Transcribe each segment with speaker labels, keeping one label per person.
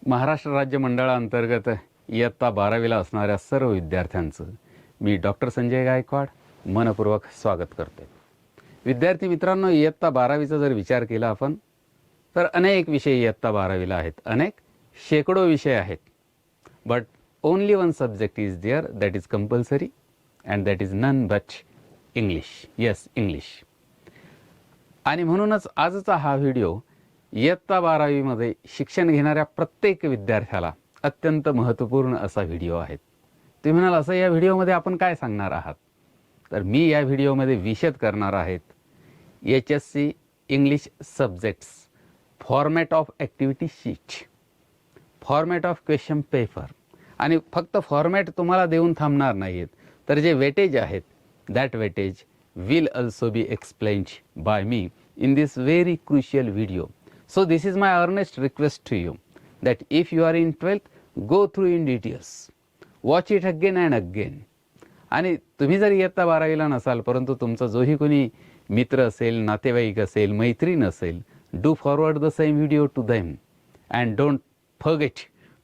Speaker 1: महाराष्ट्र राज्य मंडळाअंतर्गत इयत्ता 12वीला असणाऱ्या सर्व विद्यार्थ्यांचं मी डॉक्टर संजय गायकवाड मनपूर्वक स्वागत करतो. विद्यार्थी मित्रांनो, इयत्ता 12वीचा जर विचार केला आपण तर अनेक विषय इयत्ता 12वीला आहेत, अनेक शेकडो विषय आहेत. But only one subject is there that is compulsory and that is none but English. Yes, English. आणि म्हणूनच आजचा हा व्हिडिओ इयत्ता 12वीमध्ये शिक्षण घेणाऱ्या प्रत्येक विद्यार्थ्याला अत्यंत महत्त्वपूर्ण असा व्हिडिओ आहे. तुम्ही म्हणाल असं या व्हिडिओमध्ये आपण काय सांगणार आहात? तर मी या व्हिडिओमध्ये विशद करणार आहेत HSC English subjects, format of activity sheet, format of question paper. आणि फक्त फॉर्मॅट तुम्हाला देऊन थांबणार नाहीत, तर जे वेटेज आहेत that weightage will also be explained by me in this very crucial video. So this is my earnest request to you that if you are in 12th, go through in details, watch it again and again. आणि तुम्ही जर इयत्ता 12वीला नसाल परंतु तुमचा जोही कोणी मित्र असेल, नातेवाईक असेल, मैत्रीण असेल, do forward the same video to them and don't forget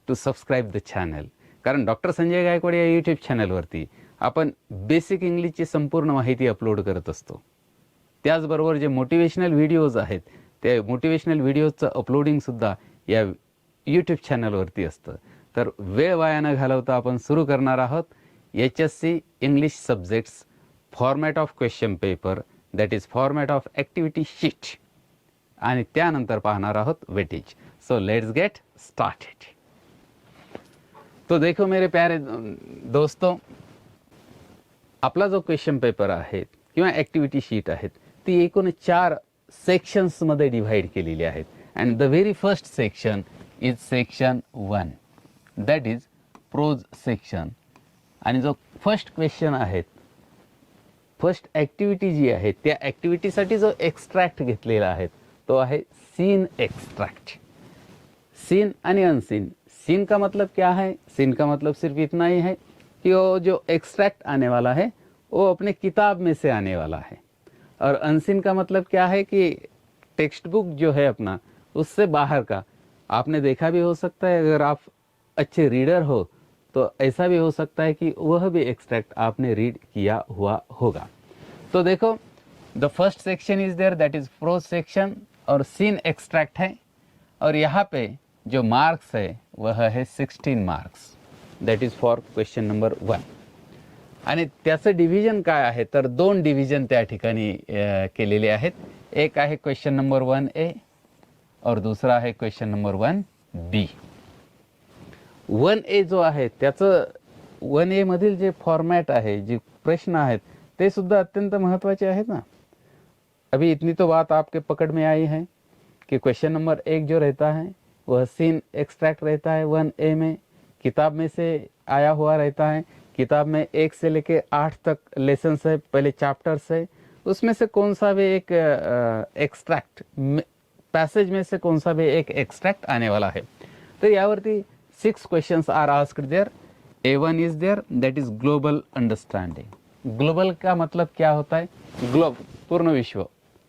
Speaker 1: to subscribe the channel. कारण डॉक्टर संजय गायकवाड या यूट्यूब चॅनलवरती आपण बेसिक इंग्लिशची संपूर्ण माहिती अपलोड करत असतो. त्याचबरोबर जे मोटिवेशनल व्हिडिओज आहेत ते मोटिवेशनल व्हिडिओजचं अपलोडिंगसुद्धा या यूट्यूब चॅनलवरती असतं. तर वेळ वाया न घालवता आपण सुरू करणार आहोत HSC English subjects, format of question paper that is format of activity sheet, आणि त्यानंतर पाहणार आहोत weightage. So let's get started. तो देखो मेरे प्यारे दोस्तों, आपला जो क्वेश्चन पेपर आहे किंवा ॲक्टिव्हिटी शीट आहेत ती एकूण 4 सेक्शन्समध्ये डिव्हाइड केलेली आहेत. And the very first section is section 1 that is prose section. आणि जो फर्स्ट क्वेश्चन आहे, फर्स्ट ॲक्टिव्हिटी जी आहे त्या ॲक्टिव्हिटीसाठी जो एक्स्ट्रॅक्ट घेतलेला आहे तो आहे सीन एक्स्ट्रैक्ट. सीन आणि अनसीन. सीन का मतलब क्या है? सीन का मतलब सिर्फ इतना ही है कि वो जो एक्सट्रैक्ट आने वाला है वो अपने किताब में से आने वाला है. और अनसीन का मतलब क्या है कि टेक्स्ट बुक जो है अपना उससे बाहर का. आपने देखा भी हो सकता है, अगर आप अच्छे रीडर हो तो ऐसा भी हो सकता है कि वह भी एक्सट्रैक्ट आपने रीड किया हुआ होगा. तो देखो, the first section is there that is prose section और सीन एक्सट्रैक्ट है. और यहाँ पे जो मार्क्स है वह है 16 marks that is for question number 1. आणि त्याचं डिव्हिजन काय आहे तर 2 डिव्हिजन त्या ठिकाणी केलेले आहेत. एक आहे क्वेश्चन नंबर 1A और दूसरा आहे क्वेश्चन नंबर 1B. 1A जो आहे त्याचं 1A मधील जे फॉर्मॅट आहे, जे प्रश्न आहेत ते सुद्धा अत्यंत महत्त्वाचे आहेत ना. अभी इतनी तो बात आपके पकड़ में आई है कि क्वेश्चन नंबर 1 जो रहता है वह सीन एक्सट्रैक्ट रहता है 1A में, किताब में से आया हुआ रहता है. किताब में 1 से लेके 8 तक लेसन्स है, पहले चैप्टर्स है, उसमें से कौन सा भी एक एक्सट्रैक्ट पैसेज में से कौन सा भी एक एक्सट्रैक्ट आने वाला है. तो यावरती 6 questions are asked there. A1 is there that is global understanding. Global का मतलब क्या होता है? ग्लोब, पूर्ण विश्व.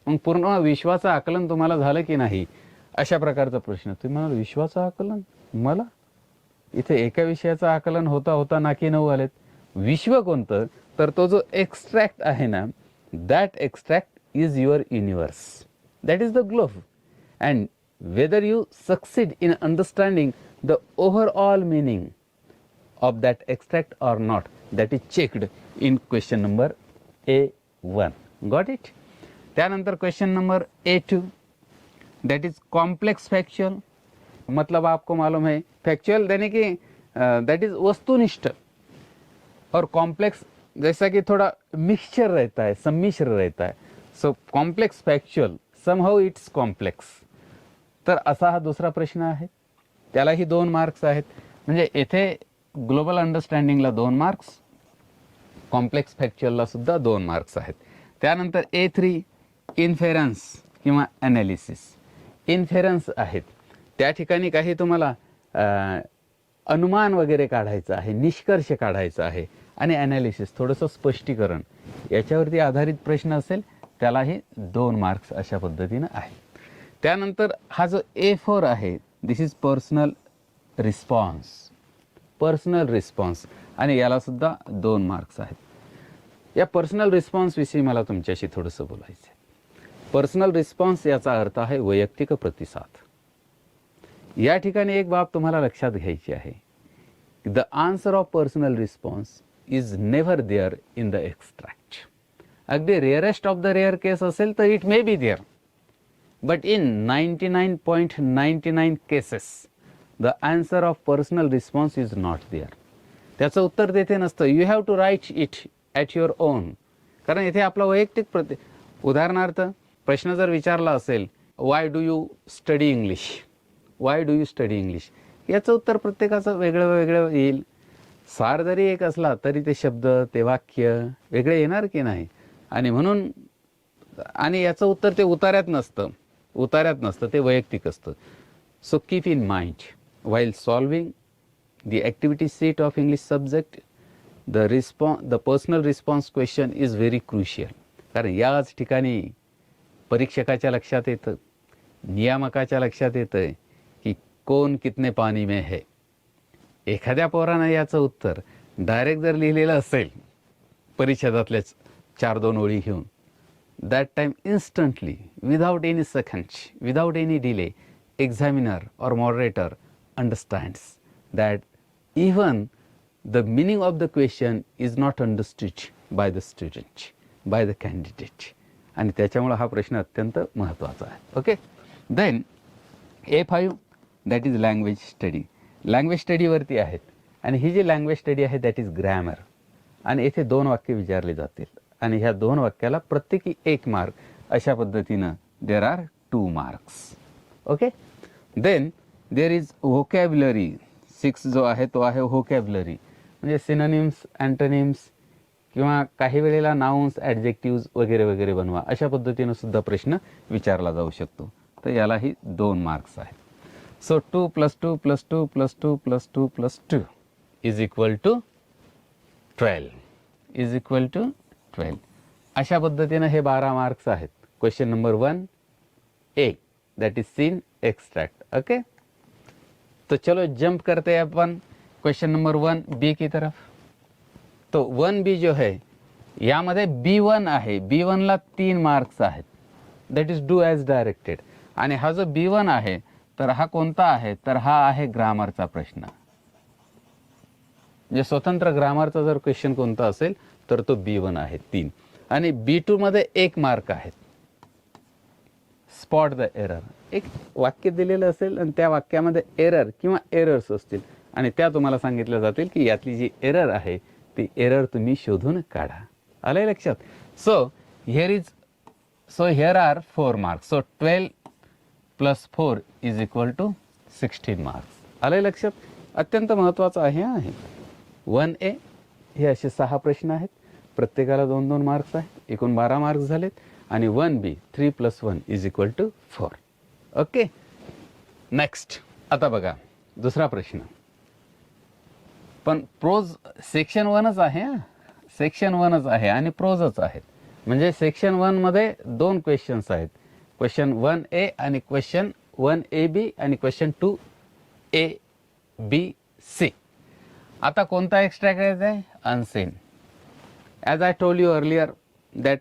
Speaker 1: मग पूर्ण विश्वाचं आकलन तुम्हाला झालं की नाही, अशा प्रकारचा प्रश्न. तुम्ही म्हणाल विश्वाचं आकलन? मला इथे एका विषयाचं आकलन होता होता नाकी 9 आलेत. विश्व कोणतं? तर तो जो एक्स्ट्रॅक्ट आहे ना, that extract is your universe, that is the globe. And whether you succeed in understanding the overall meaning of that extract or not, that is checked in question number A1. Got it? त्यानंतर question number A2 that is complex factual. मतलब आपको मालूम है factual यानी कि that is वस्तुनिष्ठ, और complex जैसा कि थोड़ा मिक्सचर रहता है, सम्मिश्र रहता है. So complex factual, somehow it's complex. तर असा हा दुसरा प्रश्न आहे, त्यालाही 2 मार्क्स आहेत. म्हणजे येथे ग्लोबल अंडरस्टँडिंगला 2 मार्क्स, कॉम्प्लेक्स फॅक्च्युअलला सुद्धा 2 मार्क्स आहेत. त्यानंतर A3 इन्फेरन्स किंवा ॲनालिसिस. इन्फेरन्स आहेत, त्या ठिकाणी काही तुम्हाला अनुमान वगैरे काढायचं आहे, निष्कर्ष काढायचा आहे. आणि ॲनालिसिस थोडंसं स्पष्टीकरण याच्यावरती आधारित प्रश्न असेल त्यालाही 2 मार्क्स अशा पद्धतीनं आहे. त्यानंतर हा जो A4 आहे this is personal response. Personal response आणि यालासुद्धा 2 मार्क्स आहेत. या पर्सनल रिस्पॉन्सविषयी मला तुमच्याशी थोडंसं बोलायचं आहे. पर्सनल रिस्पॉन्स याचा अर्थ आहे वैयक्तिक प्रतिसाद. या ठिकाणी एक बाब तुम्हाला लक्षात घ्यायची आहे. The answer of personal response is never there in the extract. अगदी rarest of the rare case असेल तर it may be there, but in 99.99 cases the answer of personal response is not there. त्याचं उत्तर तेथे नसतं. You have to write it at your own. कारण इथे आपला वैयक्तिक उदाहरणार्थ प्रश्न जर विचारला असेल, why do you study English, why do you study English, याचं उत्तर प्रत्येकाचं वेगळं वेगळं येईल. सार जरी एक असला तरी ते शब्द ते वाक्य वेगळे येणार की नाही. आणि म्हणून आणि याचं उत्तर ते उतार्यात नसतं, ते वैयक्तिक असतं. So keep in mind while solving the activity sheet of English subject, the personal response question is very crucial. कारण याच ठिकाणी परीक्षकाच्या लक्षात येतं, नियामकाच्या लक्षात येतं की कौन कितने पानी में है. एखाद्या पोरानं याचं उत्तर डायरेक्ट जर लिहिलेलं असेल परिच्छेदातल्याच 4-2 ओळी घेऊन, that time instantly, without any seconds, without any delay, examiner or moderator understands that even the meaning of the question is not understood by the student, by the candidate. आणि त्याच्यामुळे हा प्रश्न अत्यंत महत्त्वाचा आहे. Okay. Then A5 that is language study. Language स्टडीवरती आहेत आणि ही जी लँग्वेज स्टडी आहे दॅट इज ग्रॅमर. आणि येथे 2 वाक्य विचारले जातील आणि ह्या 2 वाक्याला प्रत्येकी 1 मार्क अशा पद्धतीनं there are 2 marks. Okay. Then there is vocabulary. 6 जो आहे तो आहे व्होकॅब्युलरी, म्हणजे सिनोनिम्स, अँटोनिम्स किंवा काही वेळेला नाउन्स, ॲडजेक्टिव्ज वगैरे वगैरे बनवा अशा पद्धतीनं सुद्धा प्रश्न विचारला जाऊ शकतो. तर यालाही 2 मार्क्स आहेत. So 2 + 2 + 2 + 2 + 2 + 2 is equal to 12. अशा पद्धतीनं हे 12 मार्क्स आहेत. Question number 1A that is seen extract. Okay. तो चलो जंप करते हैं अपन क्वेश्चन नंबर 1B की तरफ. तो 1B जो है यामध्ये B1 आहे. B1ला 3 मार्क्स आहेत. That is do as directed. आणि हा जो B1 आहे तर हा कोणता आहे, तर हा आहे ग्रामरचा प्रश्न. म्हणजे स्वतंत्र ग्रामरचा जर क्वेश्चन कोणता असेल तर तो B1 आहे 3. आणि B2 मध्ये 1 मार्क आहेत. Spot the error. एक वाक्य दिलेलं असेल आणि त्या वाक्यामध्ये एरर किंवा एरर्स असतील आणि त्या तुम्हाला सांगितल्या जातील की यातली जी एरर आहे ती एरर तुम्ही शोधून काढा. आलंय लक्षात. So here are 4 marks. So 12 + 4 is equal to 16 marks. आलंय लक्षात. अत्यंत महत्त्वाचं आहे. 1A हे असे 6 प्रश्न आहेत. प्रत्येकाला 2-2 मार्क्स आहे. एकूण 12 मार्क्स झालेत. आणि 1B 3 + 1 is equal to 4. Okay. Next आता बघा दुसरा प्रश्न. पण प्रोज सेक्शन 1च आहे. सेक्शन 1च आहे आणि प्रोजच आहेत. म्हणजे सेक्शन 1 मध्ये 2 क्वेश्चन्स आहेत. क्वेश्चन 1A आणि क्वेश्चन 1AB आणि क्वेश्चन 2ABC. आता कोणता एक्स्ट्रॅक्ट करायचा आहे, unseen. As I told you earlier that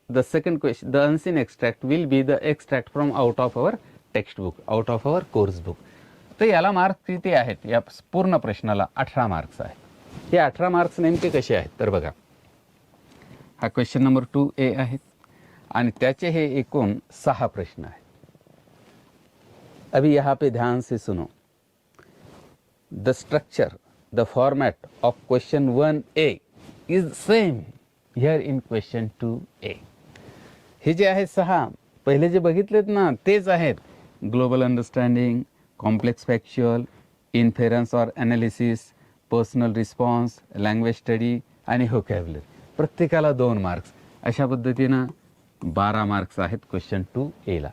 Speaker 1: the second question, the unseen extract will be the extract from out of our textbook, out of our course book. तर याला marks किती आहेत, या पूर्ण प्रश्नाला 18 मार्क्स आहेत. हे 18 मार्क्स नेमके कसे आहेत तर बघा, हा क्वेश्चन नंबर 2A आहेत आणि त्याचे हे एकूण 6 प्रश्न आहेत. अभी यहाँ पे ध्यान से सुनो. The structure, the format of question 1A is same here in question 2A. हे जे आहेत 6 पहिले जे बघितलेत ना तेच आहेत. Global understanding, complex factual, inference or analysis, personal response, language study आणि व्होकॅब्युलरी. प्रत्येकाला 2 मार्क्स. अशा पद्धतीनं 12 मार्क्स आहेत क्वेश्चन 2A ला.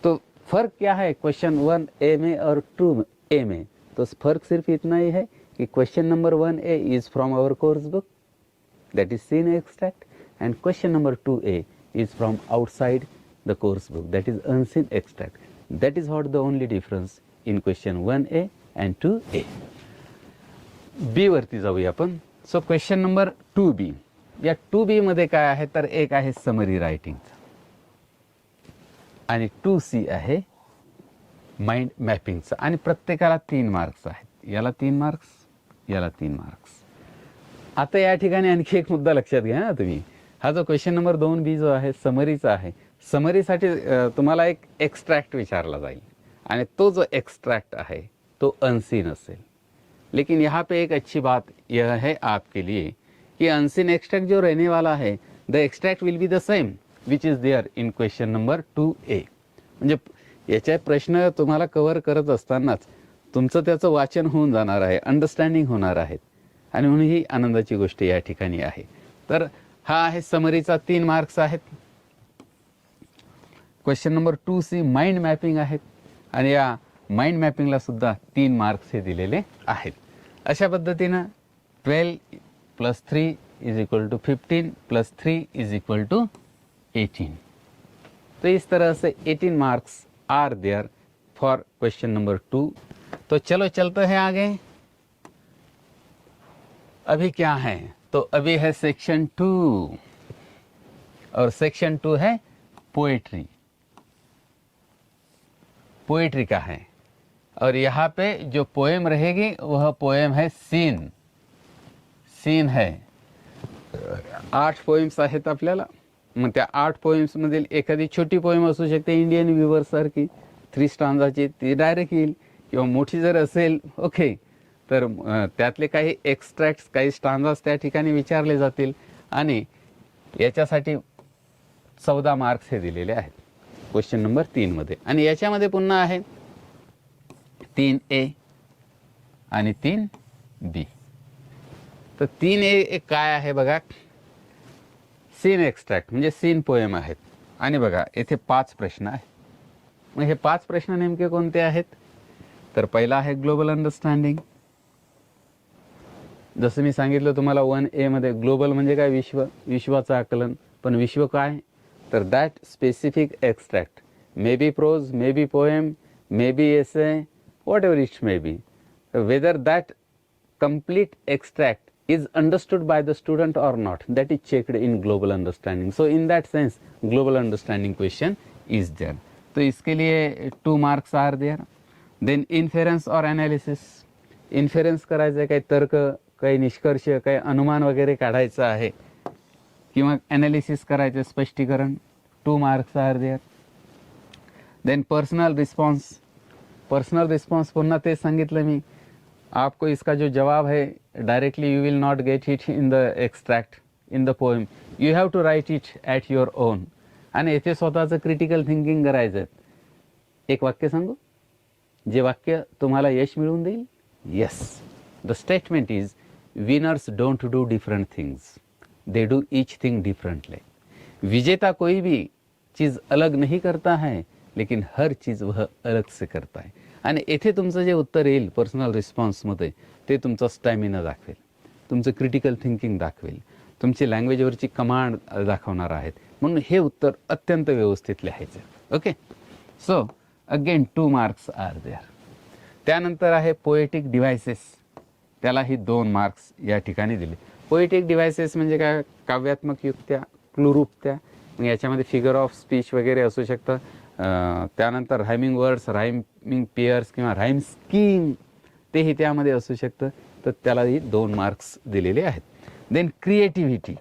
Speaker 1: तो फर्क क्या है क्वेश्चन 1A में और 2A में? तो फर्क सिर्फ इतना ही है कि question number 1A is from our course book that is seen extract, and question number 2A is from outside the course book, that is unseen extract. That is what the only difference in question 1A and 2A. B वरती जाऊया आपण. So question number 2B. या 2B मध्ये काय आहे तर एक आहे समरी रायटिंगचा आणि 2C आहे माइंड मॅपिंगचा आणि प्रत्येकाला 3 मार्क्स आहेत. याला 3 मार्क्स, याला 3 मार्क्स. आता या ठिकाणी आणखी एक मुद्दा लक्षात घ्या ना तुम्ही. हा जो क्वेश्चन नंबर 2B जो आहे समरीचा आहे, समरीसाठी तुम्हाला एक एक्स्ट्रॅक्ट विचारला जाईल आणि तो जो एक्स्ट्रॅक्ट है तो अनसीन असेल. लेकिन यहाँ पे एक अच्छी बात यह है आपके लिए कि अनसीन एक्सट्रैक्ट जो रहने वाला है, the extract will be the same which is there in question number 2A. म्हणजे याचे प्रश्न तुम्हाला कव्हर करत असतानाच तुमचं त्याचं वाचन होऊन जाणार आहे, अंडरस्टँडिंग होणार आहे आणि म्हणून ही आनंदाची गोष्ट या ठिकाणी आहे. तर हा आहे समरीचा 3 मार्क्स आहेत. Question number 2C mind mapping आहेत आणि या माइंड मॅपिंगला सुद्धा 3 मार्क्स हे दिलेले आहेत. अशा पद्धतीनं 12 + 3 = 15 + 3 = 18. तो इस तरह से 18 marks are there for question number 2. तो चलो चलते हैं आगे. अभी क्या है तो अभी है सेक्शन 2 और सेक्शन 2 है पोएट्री. पोएट्री का है और यहाँ पे जो पोएम रहेगी वह पोएम है सीन. सीन है 8 पोएम्स आहेत आपल्याला. मग त्या 8 पोएम्स मधील एखादी छोटी पोएम असू शकते इंडियन व्ह्यूवर सारखी 3 स्टांजाची, ती डायरेक्ट येईल. किंवा मोठी जर असेल ओके तर त्यातले काही एक्स्ट्रॅक्ट्स, काही स्टांजास त्या ठिकाणी विचारले जातील आणि याच्यासाठी 14 मार्क्स हे दिलेले आहेत क्वेश्चन नंबर 3 मध्ये. आणि याच्यामध्ये पुन्हा आहे 3A आणि 3B. तर 3A काय आहे बघा, सीन एक्स्ट्रॅक्ट म्हणजे सीन पोएम आहेत. आणि बघा येथे 5 प्रश्न आहेत. मग हे 5 प्रश्न नेमके कोणते आहेत तर पहिला आहे ग्लोबल अंडरस्टँडिंग. जसं मी सांगितलं तुम्हाला 1A मध्ये ग्लोबल म्हणजे काय, विश्व, विश्वाचं आकलन. पण विश्व काय तर that specific extract, may be prose, may be poem, may be essay, whatever it may be, whether that complete extract is understood by the student or not, that is checked in global understanding. So in that sense global understanding question is there. तो इसके लिए 2 marks are there. Then inference or analysis. इन्फेरन्स करायचं आहे, काही तर्क, काही निष्कर्ष, काही अनुमान वगैरे काढायचं आहे किंवा ॲनालिसिस करायचं, स्पष्टीकरण, 2 marks are there. Then personal response. Personal response पुन्हा तेच सांगितलं मी, आपको इसका जो जवाब है directly you will not get it in the extract, in the poem. You have to write it at your own. आणि येथे स्वतःचं क्रिटिकल थिंकिंग करायचं आहे. एक वाक्य सांगू जे वाक्य तुम्हाला यश मिळवून देईल. Yes, the statement is winners don't do different things, they do each thing differently. विजेता कोई भी चीज़ अलग नहीं करता है लेकिन हर चीज़ वह अलग से करता है. आणि येथे तुमचं जे उत्तर येईल पर्सनल रिस्पॉन्समध्ये ते तुमचा स्टॅमिना दाखवेल, तुमचं क्रिटिकल थिंकिंग दाखवेल, तुमची लँग्वेजवरची कमांड दाखवणार आहेत. म्हणून हे उत्तर अत्यंत व्यवस्थित लिहायचं. Okay, so again 2 marks are there. त्यानंतर आहे पोएटिक डिव्हायसेस. त्यालाही 2 marks या ठिकाणी दिले. पोएटिक डिव्हायसेस म्हणजे काय, काव्यात्मक युक्त्या, क्लुरूपत्या. मग याच्यामध्ये फिगर ऑफ स्पीच वगैरे असू शकतं. त्यानंतर रायमिंग वर्ड्स, रायमिंग पेअर्स किंवा राईम स्कीम तेही त्यामध्ये असू शकतं. तर त्यालाही 2 marks दिलेले आहेत. Then creativity.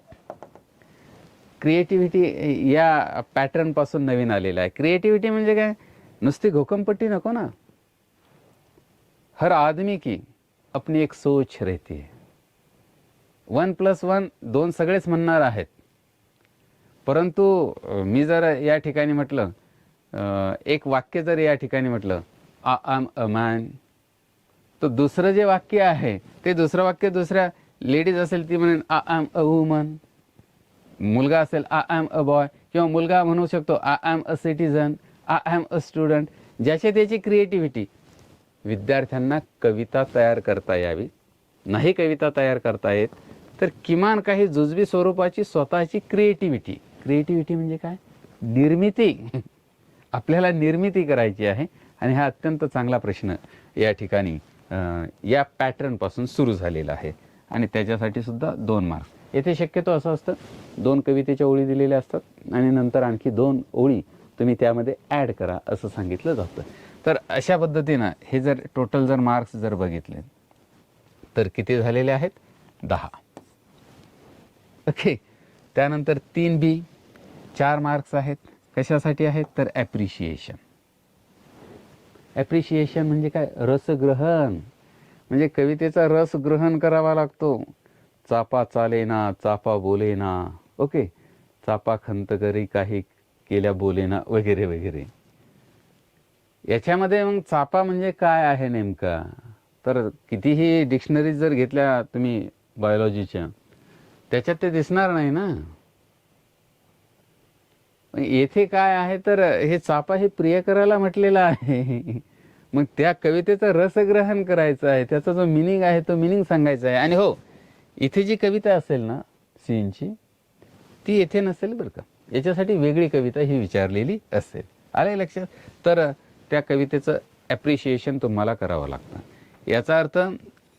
Speaker 1: क्रिएटिव्हिटी या पॅटर्नपासून नवीन आलेला आहे. क्रिएटिव्हिटी म्हणजे काय, नुसती घोकमपट्टी नको ना. हर आदमी की अपनी एक सोच रहती है. 1 + 1 2 सगळेच म्हणणार आहेत. परंतु मी जर या ठिकाणी म्हटलं, एक वाक्य जर या ठिकाणी म्हटलं आय एम अ मॅन, तर दुसरं जे वाक्य आहे ते दुसरं वाक्य दुसऱ्या लेडीज असेल ती म्हणेन आय एम अ वुमन. मुलगा असेल आय एम अ बॉय, किंवा मुलगा म्हणू शकतो I am a citizen, I am a student. ज्याची त्याची क्रिएटिव्हिटी. विद्यार्थ्यांना कविता तयार करता यावी. नाही कविता तयार करता येत तर किमान काही जुजबी स्वरूपाची स्वतःची क्रिएटिव्हिटी. क्रिएटिव्हिटी म्हणजे काय? निर्मिती. आपल्याला निर्मिती करायची आहे आणि हा अत्यंत चांगला प्रश्न या ठिकाणी या पॅटर्नपासून सुरू झालेला आहे आणि त्याच्यासाठी सुद्धा 2 मार्क्स. येथे शक्यतो असं असतं 2 कवितेच्या ओळी दिलेल्या असतात आणि नंतर आणखी 2 ओळी तुम्ही त्यामध्ये ॲड करा असं सांगितलं जातं. तर अशा पद्धतीनं हे जर टोटल जर मार्क्स जर बघितले तर किती झालेले आहेत? 10. ओके. त्यानंतर 3B 4 मार्क्स आहेत. कशासाठी आहेत? तर ॲप्रिशिएशन. ॲप्रिशिएशन म्हणजे काय? रसग्रहण. म्हणजे कवितेचा रस ग्रहण करावा लागतो. चापा चालेना, चापा बोलेना, ओके, चापा खंत करी काही केल्या बोलेना, वगैरे वगैरे. याच्यामध्ये मग चापा म्हणजे काय आहे नेमका? तर कितीही डिक्शनरी जर घेतल्या तुम्ही बायोलॉजीच्या, त्याच्यात ते दिसणार नाही ना. येथे काय आहे तर हे चापा हे प्रियकराला म्हटलेलं आहे. मग त्या कवितेचं रसग्रहण करायचं आहे, त्याचा जो मिनिंग आहे तो मिनिंग सांगायचा आहे. आणि हो, इथे जी कविता असेल ना सीनची, ती येथे नसेल बरं का. याच्यासाठी वेगळी कविता ही विचारलेली असेल. आले लक्षात? तर त्या कवितेचं ॲप्रिशिएशन तुम्हाला करावं लागतं. याचा अर्थ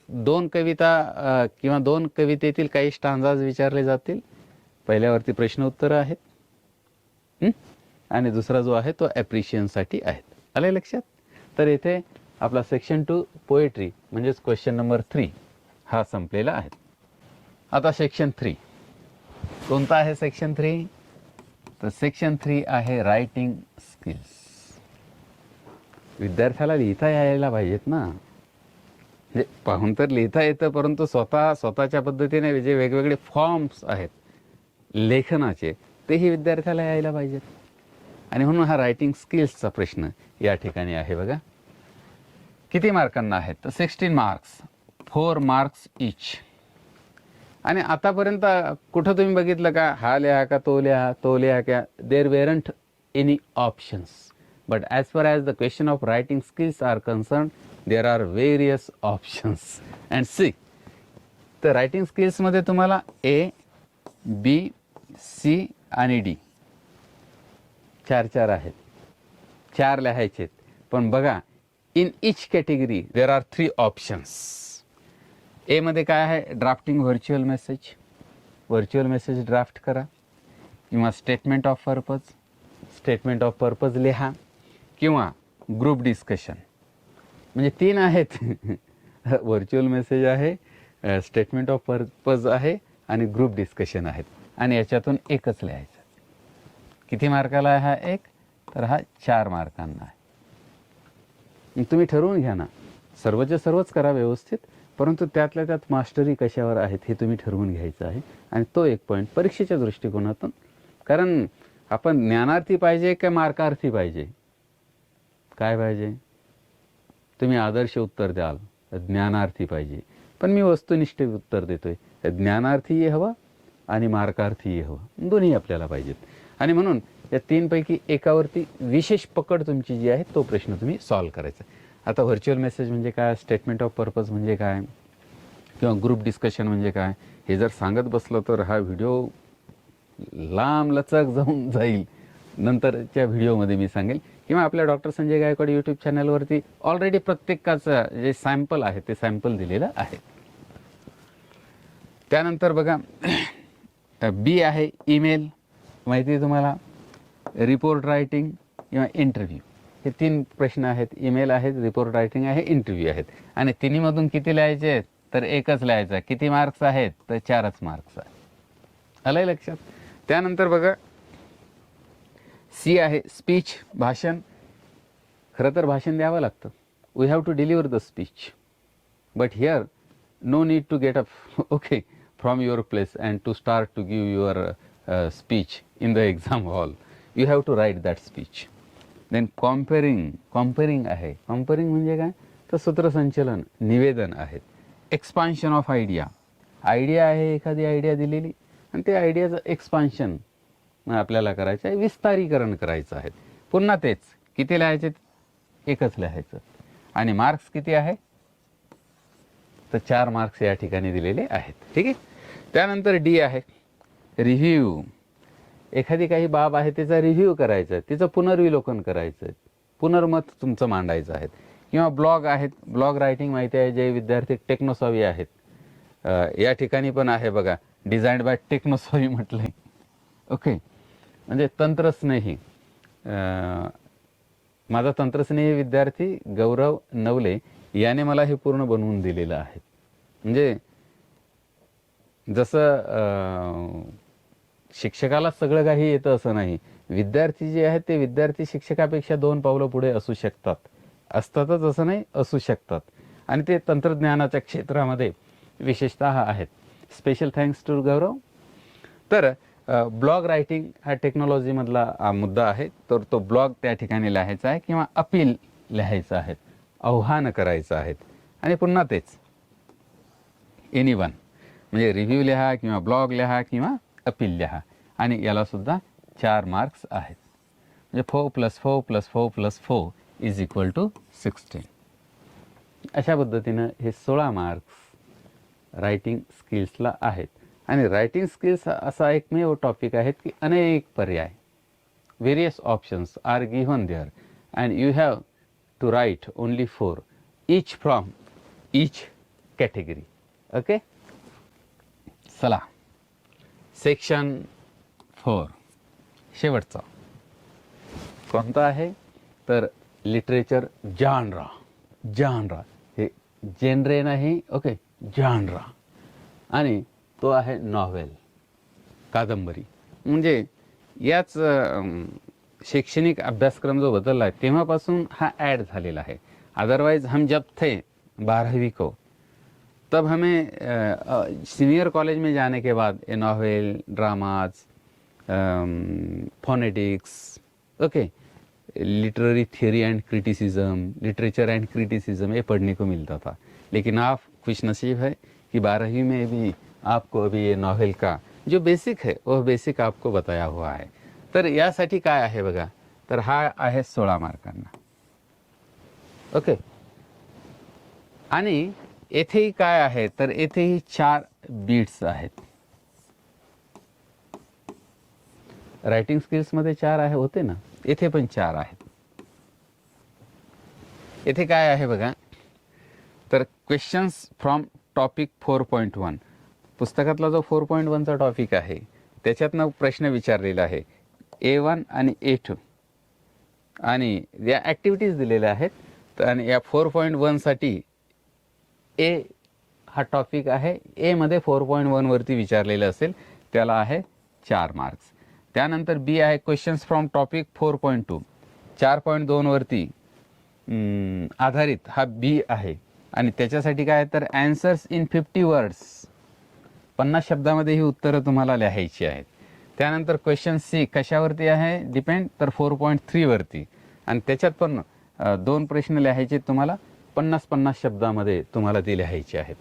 Speaker 1: 2 कविता किंवा 2 कवितेतील काही स्टांजाज विचारले जातील. पहिल्यावरती प्रश्न उत्तरं आहेत आणि दुसरा जो आहे तो ॲप्रिशिएशनसाठी आहेत. आले लक्षात? तर इथे आपला सेक्शन 2 पोएट्री म्हणजेच क्वेश्चन नंबर 3 हा संपलेला आहे. आता सेक्शन 3 कोणता आहे? सेक्शन 3 तर सेक्शन 3 आहे रायटिंग स्किल्स. विद्यार्थ्याला लिहिता यायला पाहिजेत ना. म्हणजे पाहून तर लिहिता येतं, परंतु स्वतःच्या पद्धतीने जे वेगवेगळे फॉर्म्स आहेत लेखनाचे तेही विद्यार्थ्याला यायला पाहिजेत. आणि म्हणून हा रायटिंग स्किल्सचा प्रश्न या ठिकाणी आहे बघा. किती मार्कांना आहेत? तर 16 मार्क्स, 4 मार्क्स इच. आणि आतापर्यंत कुठं तुम्ही बघितलं का हा लिहा का तो लिहा, तो लिहा का? There weren't any options. But as far as the question of writing skills are concern, there are various options. And see, तर रायटिंग स्किल्समध्ये तुम्हाला A, B, C आणि D 4 आहेत. 4 लिहायचे. पण बघा, in each category there are 3 options. A मध्ये काय आहे? Drafting virtual message. Virtual message draft करा किंवा statement of purpose. Statement of purpose लिहा किंवा ग्रुप डिस्कशन. म्हणजे 3 आहेत. व्हर्च्युअल मेसेज आहे, स्टेटमेंट ऑफ पर्पज आहे आणि ग्रुप डिस्कशन आहेत. आणि याच्यातून एकच लिहायचं. किती मार्काला आहे हा? 1. तर हा 4 मार्कांना आहे. मग तुम्ही ठरवून घ्या ना. सर्वच्या सर्वच करा व्यवस्थित, परंतु त्यातल्या त्यात मास्टरी कशावर आहेत हे तुम्ही ठरवून घ्यायचं आहे. आणि तो 1 पॉईंट परीक्षेच्या दृष्टिकोनातून. कारण आपण ज्ञानार्थी पाहिजे का मार्कार्थी पाहिजे? काय पाहिजे? तुम्ही आदर्श उत्तर द्याल, ज्ञानार्थी पाहिजे. पण मी वस्तुनिष्ठ उत्तर देतोय. ज्ञानार्थीही हवं आणि मार्कार्थीही हवं, दोन्ही आपल्याला पाहिजेत. आणि म्हणून या 3 पैकी एकावरती विशेष पकड तुमची जी आहे तो प्रश्न तुम्ही सॉल्व्ह करायचा. आता व्हर्च्युअल मेसेज म्हणजे काय, स्टेटमेंट ऑफ पर्पज म्हणजे काय, किंवा ग्रुप डिस्कशन म्हणजे काय, हे जर सांगत बसलं तर हा व्हिडिओ लांब लचक जाऊन जाईल. नंतरच्या व्हिडिओमध्ये मी सांगेल. किंवा आपल्या डॉक्टर संजय गायकवाड यूट्यूब चॅनलवरती ऑलरेडी प्रत्येकाचं जे सॅम्पल आहे ते सॅम्पल दिलेलं आहे. त्यानंतर बघा बी आहे ईमेल. माहिती आहे तुम्हाला, रिपोर्ट रायटिंग किंवा इंटरव्ह्यू. हे 3 प्रश्न आहेत. ईमेल आहेत, रिपोर्ट रायटिंग आहे, इंटरव्ह्यू आहेत. आणि तिन्हीमधून किती लिहायचे आहेत? तर एकच लिहायचा. किती मार्क्स आहेत? तर 4च मार्क्स आहे. आलंय लक्षात? त्यानंतर बघा सी आहे स्पीच, भाषण. खरं तर भाषण द्यावं लागतं. We have to deliver the speech. But here no need to get up okay from your place and to start to give your speech in the exam hall. You have to write that speech. Then compering आहे. Compering म्हणजे काय? तर सूत्रसंचलन, निवेदन आहेत. Expansion of idea. Idea आहे, एखादी idea दिलेली आणि त्या आयडियाचं एक्सपान्शन आपल्याला करायचं आहे, विस्तारीकरण करायचं आहे. पुन्हा तेच. किती लिहायचे? एकच लिहायचं. आणि मार्क्स किती आहे? तर 4 मार्क्स या ठिकाणी दिलेले आहेत. ठीक आहे. त्यानंतर डी आहे रिव्ह्यू. एखादी काही बाब आहे त्याचा रिव्ह्यू करायचा आहे, तिचं पुनर्विलोकन करायचं आहे, पुनर्मत तुमचं मांडायचं आहे. किंवा ब्लॉग आहेत, ब्लॉग रायटिंग माहिती आहे, जे विद्यार्थी टेक्नोसॉवी आहेत, या ठिकाणी पण आहे बघा, डिझाईन्ड बाय टेक्नोसॉवी म्हटलं आहे. ओके, म्हणजे तंत्रस्नेही. माझा तंत्रस्नेही विद्यार्थी गौरव नवले याने मला हे पूर्ण बनवून दिलेलं आहे. म्हणजे जसं शिक्षकाला सगळं काही येतं असं नाही, विद्यार्थी जे आहेत ते विद्यार्थी शिक्षकापेक्षा 2 पावलं पुढे असू शकतात, असतातच असं नाही, असू शकतात. आणि ते तंत्रज्ञानाच्या क्षेत्रामध्ये विशेषतः आहेत. स्पेशल थँक्स टू गौरव. तर ब्लॉग रायटिंग हा टेक्नॉलॉजीमधला मुद्दा आहे. तर तो ब्लॉग त्या ठिकाणी लिहायचा आहे किंवा अपील लिहायचं आहे, आव्हान करायचं आहे. आणि पुन्हा तेच एनीवन, म्हणजे रिव्ह्यू लिहा किंवा ब्लॉग लिहा किंवा अपील लिहा. आणि याला सुद्धा 4 मार्क्स आहेत. म्हणजे 4 + 4 + 4 + 4 = 16. अशा पद्धतीनं हे 16 मार्क्स रायटिंग स्किल्सला आहेत. आणि रायटिंग स्किल्स असा एकमेव टॉपिक आहे की अनेक पर्याय, various options are given there and you have to write only 4 each from each category. Okay, चला सेक्शन 4 शेवटचा कोणता आहे तर लिटरेचर जॉनरा. जॉनरा हे जेनरे नाही, ओके, जॉनरा. आणि तो आहे नॉव्हेल, कादंबरी. म्हणजे याच शैक्षणिक अभ्यासक्रम जो बदलला आहे तेव्हापासून हा ॲड झालेला आहे. अदरवाइज हम जब थे 12वीं को तब हमें सीनियर कॉलेज में जाने के बाद ए novel, dramas, phonetics, okay, literary theory end criticism, literature end criticism ये पढ़ने को मिलता था. लेकिन आप खुशनसीब है कि 12वीं में भी आपको अभी ये नॉवेल का जो बेसिक है वह बेसिक आपको बताया हुआ है. तर यासाठी काय आहे बघा, तर हा आहे 16 मार्कांना. ओके, आणि येथेही काय आहे तर येथेही 4 बीट्स आहेत. रायटिंग स्किल्समध्ये 4 आहे होते ना, येथे पण 4 आहेत. येथे काय आहे बघा, तर क्वेश्चन्स फ्रॉम टॉपिक 4.1. पुस्तकातला जो 4.1चा टॉपिक आहे त्याच्यातनं प्रश्न विचारलेला आहे, A1 आणि A2. आणि या ॲक्टिव्हिटीज दिलेल्या आहेत. आणि या 4.1 साठी ए हा टॉपिक आहे, ए मध्ये 4.1 वरती विचारलेलं असेल त्याला आहे 4 मार्क्स. त्यानंतर बी आहे क्वेश्चन्स फ्रॉम टॉपिक 4.2, 4.2 वरती आधारित हा बी आहे. आणि त्याच्यासाठी काय तर ॲन्सर्स इन 50 वर्ड्स, 50 शब्दामध्ये ही उत्तरं तुम्हाला लिहायची आहेत. त्यानंतर क्वेश्चन सी कशावरती आहे डिपेंड तर 4.3 वरती. आणि त्याच्यात पण 2 प्रश्न लिहायचे तुम्हाला, 50-50 शब्दामध्ये तुम्हाला ते लिहायचे आहेत.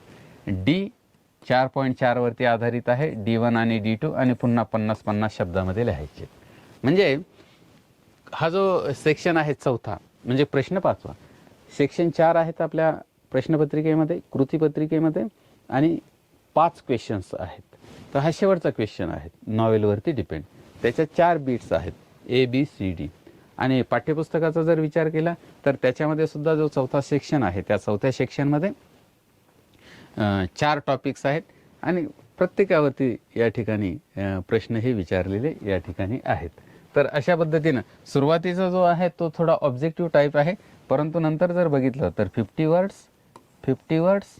Speaker 1: डी 4.4 वरती आधारित आहे, D1 आणि D2, आणि पुन्हा 50-50 शब्दामध्ये लिहायचे. म्हणजे हा जो सेक्शन आहे चौथा, म्हणजे प्रश्न 5वा, सेक्शन 4 आहेत आपल्या प्रश्नपत्रिकेमध्ये, कृतीपत्रिकेमध्ये, आणि 5 क्वेश्चन्स आहेत. तर हा शेवटचा क्वेश्चन आहे नॉवेलवरती डिपेंड. त्याच्यात 4 बीट्स आहेत, ABCD. आणि पाठ्यपुस्तकाचा जर विचार केला तर त्याच्यामध्ये सुद्धा जो चौथा सेक्शन आहे त्या चौथ्या सेक्शनमध्ये 4 टॉपिक्स आहेत. आणि प्रत्येकावरती या ठिकाणी प्रश्न हे विचारलेले या ठिकाणी आहेत. तर अशा पद्धतीनं सुरुवातीचा जो आहे तो थोडा ऑब्जेक्टिव्ह टाईप आहे, परंतु नंतर जर बघितलं तर 50 वर्ड्स 50 वर्ड्स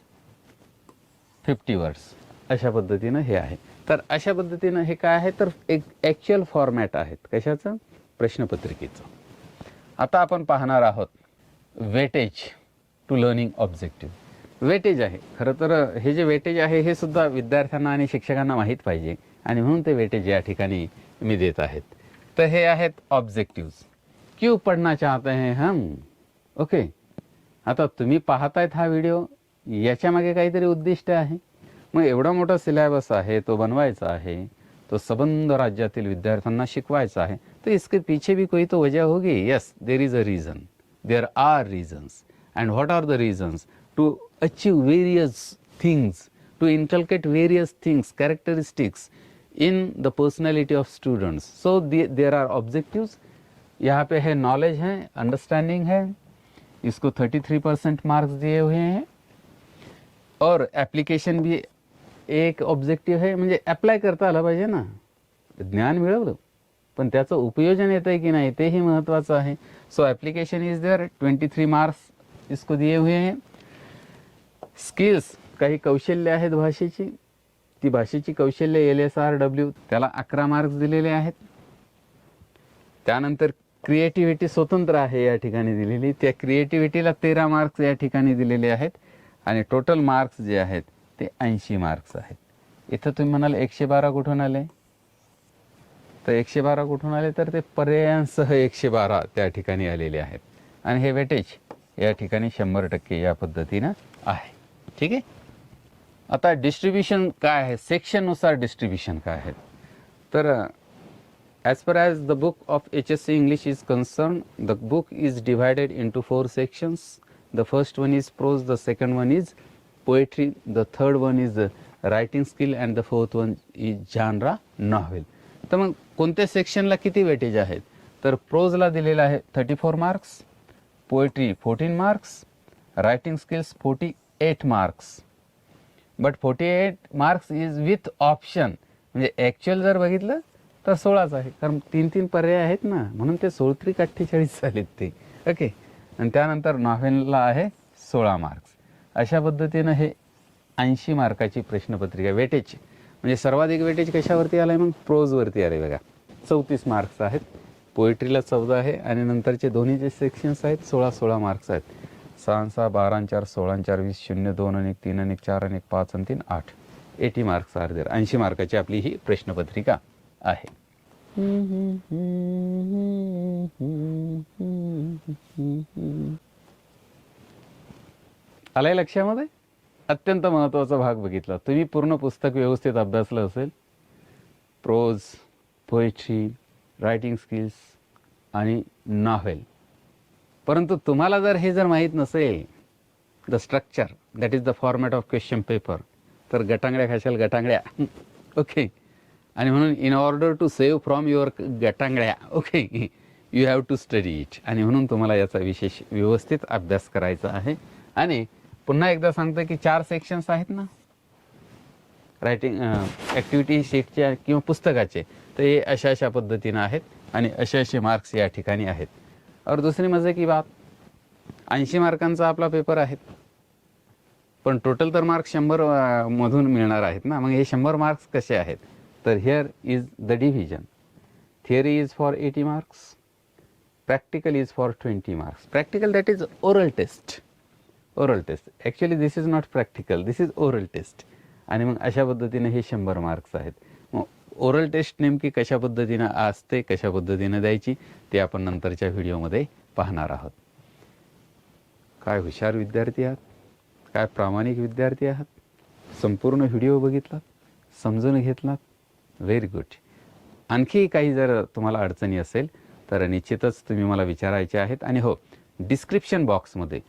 Speaker 1: 50 वर्ड्स अशा पद्धतीनं हे आहे. तर अशा पद्धतीनं हे काय आहे तर एक ॲक्च्युअल फॉर्मॅट आहेत कशाचं, प्रश्नपत्रिकेचं. आता आपण पाहणार आहोत weightage to learning objective. Weightage आहे, खरं तर हे जे वेटेज आहे हे सुद्धा विद्यार्थ्यांना आणि शिक्षकांना माहीत पाहिजे, आणि म्हणून ते वेटेज या ठिकाणी मी देत आहेत. तर हे आहेत ऑब्जेक्टिव्स. क्यों पढ़ना चाहते हैं हम, ओके. आता तुम्ही पाहतायत हा व्हिडिओ, याच्यामागे काहीतरी उद्दिष्ट आहे. मग एवढा मोठा सिलेबस आहे, तो बनवायचा आहे, तो संबंध राज्यातील विद्यार्थ्यांना शिकवायचा आहे, तो इसके पीछे भी कोई तो वजह होगी. Yes, there is a reason, there are reasons. And what are the reasons to achieve various things to inculcate various things, characteristics in the personality of students. So there are objectives. यहाँ पे है knowledge है, understanding है, इसको 33% marks दिए हुए हैं, और application भी एक ऑब्जेक्टिव्ह आहे, म्हणजे अप्लाय करता आलं पाहिजे ना. ज्ञान मिळवलं पण त्याचं उपयोजन येतं आहे की नाही तेही महत्त्वाचं आहे. So application is there, 23 marks इसको दिए हुए हैं. स्किल्स, काही कौशल्य आहेत भाषेची, ती भाषेची कौशल्य LSRW त्याला 11 मार्क्स दिलेले आहेत. त्यानंतर क्रिएटिव्हिटी स्वतंत्र आहे या ठिकाणी दिलेली, त्या क्रिएटिव्हिटीला 13 मार्क्स या ठिकाणी दिलेले आहेत. आणि टोटल मार्क्स जे आहेत ते 80 मार्क्स आहेत. इथं तुम्ही म्हणाल 112 कुठून आले, तर 112 कुठून आले, तर ते पर्यायांसह 112 त्या ठिकाणी आलेले आहेत. आणि हे वेटेज या ठिकाणी 100% या पद्धतीनं आहे. ठीक आहे. आता डिस्ट्रीब्युशन काय आहे, सेक्शननुसार डिस्ट्रीब्युशन काय आहे, तर as far as the book of HSC English is concerned, the book is divided into 4 sections. The first one is prose, the second one is poetry, the third one is writing skill, and the fourth one is genre novel. तर मग कोणत्या सेक्शनला किती weightage आहेत, तर प्रोजला दिलेला आहे 34 marks, poetry 14 marks, writing skills 48 marks. But 48 marks is with option, म्हणजे actual जर बघितलं तर 16च आहे, कारण 3 पर्याय आहेत ना, म्हणून ते 16×48 झालेत ते. ओके. आणि त्यानंतर नॉव्हेलला आहे 16 मार्क्स. अशा पद्धतीनं हे 80 मार्काची प्रश्नपत्रिका वेटेज, म्हणजे सर्वाधिक वेटेज कशावरती आलं आहे, मग प्रोजवरती आले बघा. 34 मार्क्स आहेत, पोएट्रीला 14 आहे, आणि नंतरचे दोन्ही जे सेक्शन्स आहेत 16 मार्क्स आहेत. 6 6 12 4 16 4 20 0 2 आणि 3 आणि 4 आणि 5 आणि 3 8, 80 मार्क्स आर देअर. 80 मार्काची आपली ही प्रश्नपत्रिका आहे. आलंय लक्षामध्ये. अत्यंत महत्त्वाचा भाग बघितला तुम्ही. पूर्ण पुस्तक व्यवस्थित अभ्यासलं असेल, प्रोज, पोएट्री, रायटिंग स्किल्स आणि नॉव्हेल. परंतु तुम्हाला जर हे जर माहीत नसेल, the structure, that is the format of question paper, तर गटांगड्या खाशाल, गटांगड्या. ओके. आणि म्हणून in order to save from your गटांगड्या, okay, you have to study it. आणि म्हणून तुम्हाला याचा विशेष व्यवस्थित अभ्यास करायचा आहे. आणि पुन्हा एकदा सांगतो की 4 सेक्शन्स आहेत ना रायटिंग ॲक्टिव्हिटी शीटच्या किंवा पुस्तकाचे, तर हे अशा पद्धतीनं आहेत आणि असे मार्क्स या ठिकाणी आहेत. और दुसरी मजे की बात, 80 मार्कांचा आपला पेपर आहे, पण टोटल तर मार्क्स 100 मधून मिळणार आहेत ना. मग हे 100 मार्क्स कसे आहेत, तर here is the division. Theory is for 80 marks, practical is for 20 marks. Practical that is oral test. Oral test actually this is not practical, this is oral test. आणि मग अशा पद्धतीने हे 100 मार्क्स आहेत. मग ओरल टेस्ट नेमकी कशा पद्धतीनं असते, कशा पद्धतीनं द्यायची, ते आपण नंतरच्या व्हिडिओमध्ये पाहणार आहोत. काय हुशार विद्यार्थी आहात, काय प्रामाणिक विद्यार्थी आहात. संपूर्ण व्हिडिओ बघितलात, समजून घेतलात, व्हेरी गुड. आणखी काही जर तुम्हाला अडचणी असेल तर निश्चितच तुम्ही मला विचारायचे आहेत. आणि हो, डिस्क्रिप्शन बॉक्समध्ये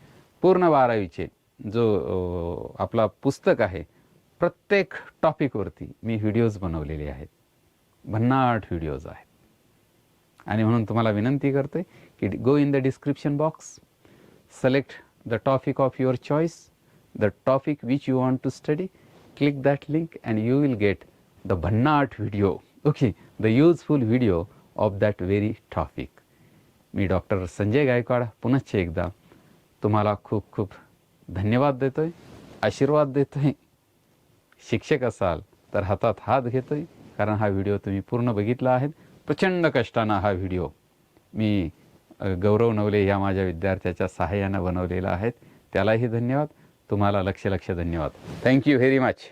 Speaker 1: पूर्ण 12वीचे जो आपला पुस्तक आहे, प्रत्येक टॉपिकवरती मी व्हिडिओज बनवलेले आहेत, भन्नाट व्हिडिओज आहेत. आणि म्हणून तुम्हाला विनंती करते की go in the description box, select the topic of your choice, the topic which you want to study, click that link and you will get the भन्नाट video, okay, the useful video of that very topic. Me doctor Sanjay Gaikwad पुनश्च एकदा तुम्हाला खूप खूप धन्यवाद देतोय, आशीर्वाद देतोय. शिक्षक असाल तर हातात हात घेतोय, कारण हा व्हिडिओ तुम्ही पूर्ण बघितला आहे. प्रचंड कष्टानं हा व्हिडिओ मी गौरव नवले या माझ्या विद्यार्थ्याच्या सहाय्यानं बनवलेला आहे. त्यालाही धन्यवाद. तुम्हाला लक्ष धन्यवाद. Thank you very much.